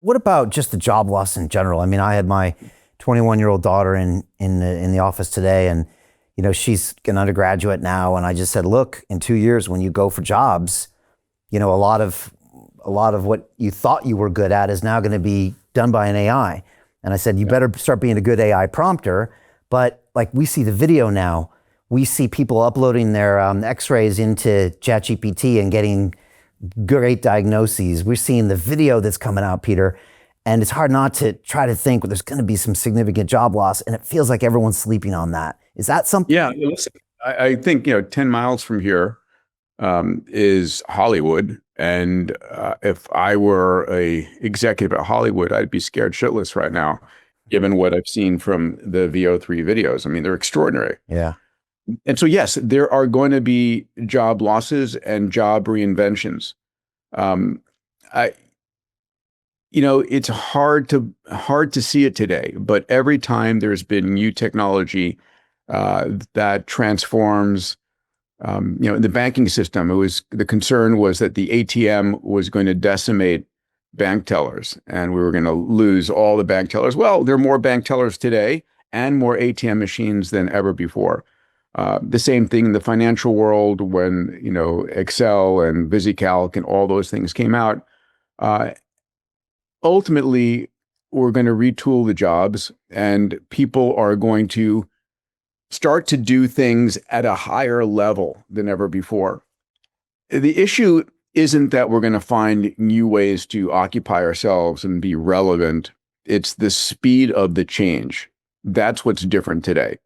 What about just the job loss in general? I mean, I had my 21-year-old daughter in the office today, and she's an undergraduate now, and I just said, look, in 2 years when you go for jobs, a lot of what you thought you were good at is now going to be done by an AI. And I said, you better start being a good AI prompter. But like, we see the video now, we see people uploading their x-rays into ChatGPT and getting great diagnoses. We're seeing the video that's coming out, Peter, and it's hard not to try to think, well, there's going to be some significant job loss, and it feels like everyone's sleeping on that. Is that something? Yeah, listen, I think 10 miles from here is Hollywood, and if I were a executive at Hollywood, I'd be scared shitless right now, given what I've seen from the VO3 videos. I mean, they're extraordinary. Yeah. And so, yes, there are going to be job losses and job reinventions. I, it's hard to see it today, but every time there's been new technology that transforms, in the banking system, the concern was that the ATM was going to decimate bank tellers, and we were going to lose all the bank tellers. Well, there are more bank tellers today and more ATM machines than ever before. The same thing in the financial world when, Excel and VisiCalc and all those things came out. Ultimately, we're going to retool the jobs, and people are going to start to do things at a higher level than ever before. The issue isn't that we're going to find new ways to occupy ourselves and be relevant. It's the speed of the change. That's what's different today.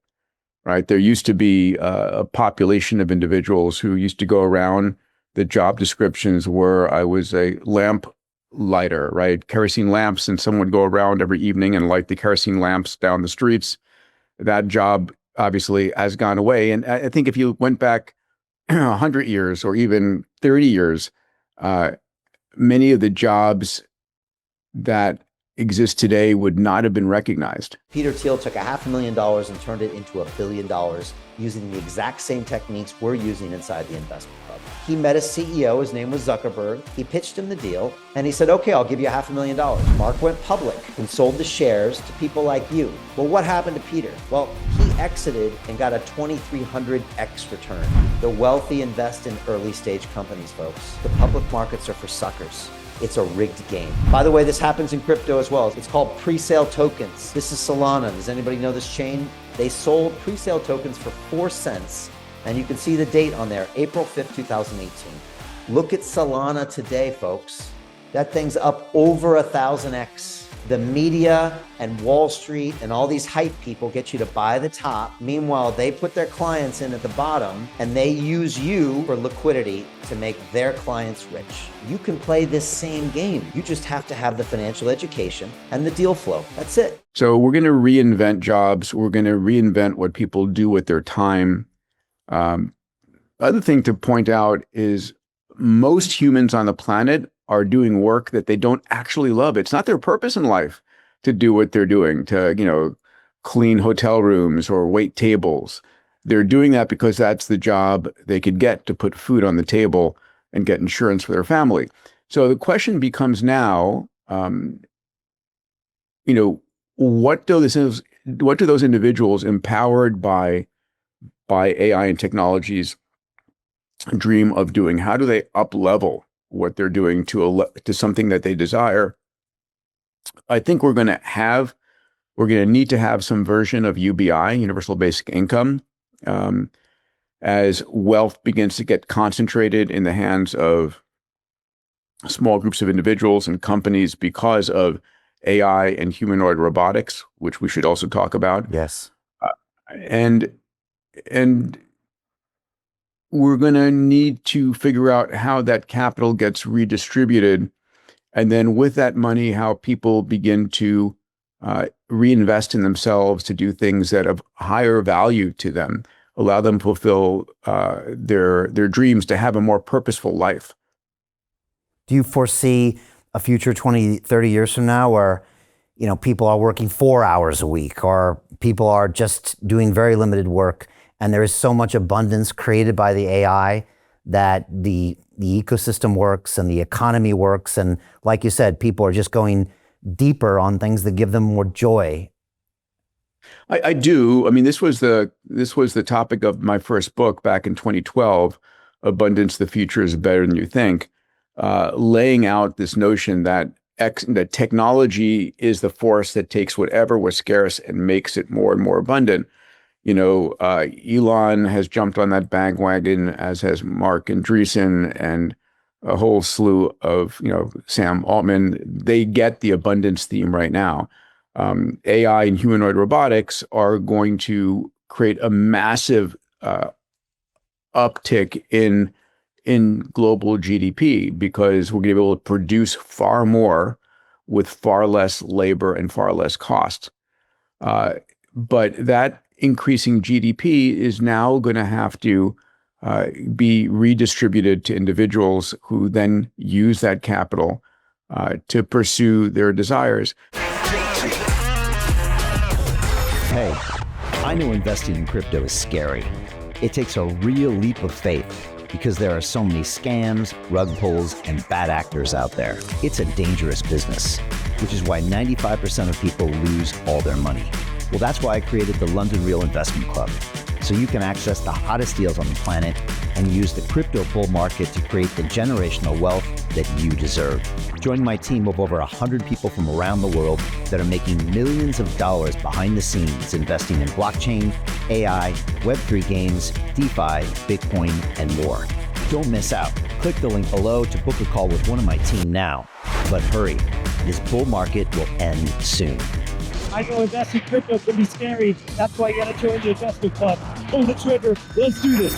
Right? There used to be a population of individuals who used to go around. The job descriptions were, I was a lamp lighter, right? Kerosene lamps, and someone would go around every evening and light the kerosene lamps down the streets. That job obviously has gone away. And I think if you went back 100 years or even 30 years, many of the jobs that exist today would not have been recognized. Peter Thiel took $500,000 and turned it into $1 billion using the exact same techniques we're using inside the investment club. He met a CEO, his name was Zuckerberg. He pitched him the deal and he said, okay, I'll give you $500,000. Mark went public and sold the shares to people like you. Well, what happened to Peter? Well, he exited and got a 2,300x return. The wealthy invest in early stage companies, folks. The public markets are for suckers. It's a rigged game. By the way, this happens in crypto as well. It's called pre-sale tokens. This is Solana. Does anybody know this chain? They sold pre-sale tokens for 4 cents. And you can see the date on there, April 5th, 2018. Look at Solana today, folks. That thing's up over 1,000x. The media and Wall Street and all these hype people get you to buy the top. Meanwhile, they put their clients in at the bottom and they use you for liquidity to make their clients rich. You can play this same game. You just have to have the financial education and the deal flow. That's it. So we're going to reinvent jobs. We're going to reinvent what people do with their time. Other thing to point out is most humans on the planet are doing work that they don't actually love. It's not their purpose in life to do what they're doing, to, clean hotel rooms or wait tables. They're doing that because that's the job they could get to put food on the table and get insurance for their family. So the question becomes now, what do those individuals empowered by AI and technologies dream of doing? How do they up level what they're doing to something that they desire? I think we're going to need to have some version of UBI, universal basic income, as wealth begins to get concentrated in the hands of small groups of individuals and companies because of AI and humanoid robotics, which we should also talk about. Yes. And we're going to need to figure out how that capital gets redistributed. And then with that money, how people begin to reinvest in themselves to do things that have higher value to them, allow them to fulfill their dreams, to have a more purposeful life. Do you foresee a future 20, 30 years from now where, people are working 4 hours a week, or people are just doing very limited work, and there is so much abundance created by the AI that the ecosystem works and the economy works, and like you said, people are just going deeper on things that give them more joy? I do. I mean, this was the topic of my first book back in 2012, Abundance: The Future is Better Than You Think, laying out this notion that that technology is the force that takes whatever was scarce and makes it more and more abundant. Elon has jumped on that bandwagon, as has Mark Andreessen and a whole slew of, Sam Altman. They get the abundance theme right now. AI and humanoid robotics are going to create a massive uptick in global GDP because we're going to be able to produce far more with far less labor and far less cost. But that increasing GDP is now going to have to be redistributed to individuals who then use that capital to pursue their desires. Hey, I know investing in crypto is scary. It takes a real leap of faith because there are so many scams, rug pulls, and bad actors out there. It's a dangerous business, which is why 95% of people lose all their money. Well, that's why I created the London Real Investment Club, so you can access the hottest deals on the planet and use the crypto bull market to create the generational wealth that you deserve. Join my team of over 100 people from around the world that are making millions of dollars behind the scenes investing in blockchain, AI, Web3 games, DeFi, Bitcoin, and more. Don't miss out. Click the link below to book a call with one of my team now. But hurry, this bull market will end soon. I know investing in crypto can be scary. That's why you gotta join the investment club. Pull the trigger. Let's do this.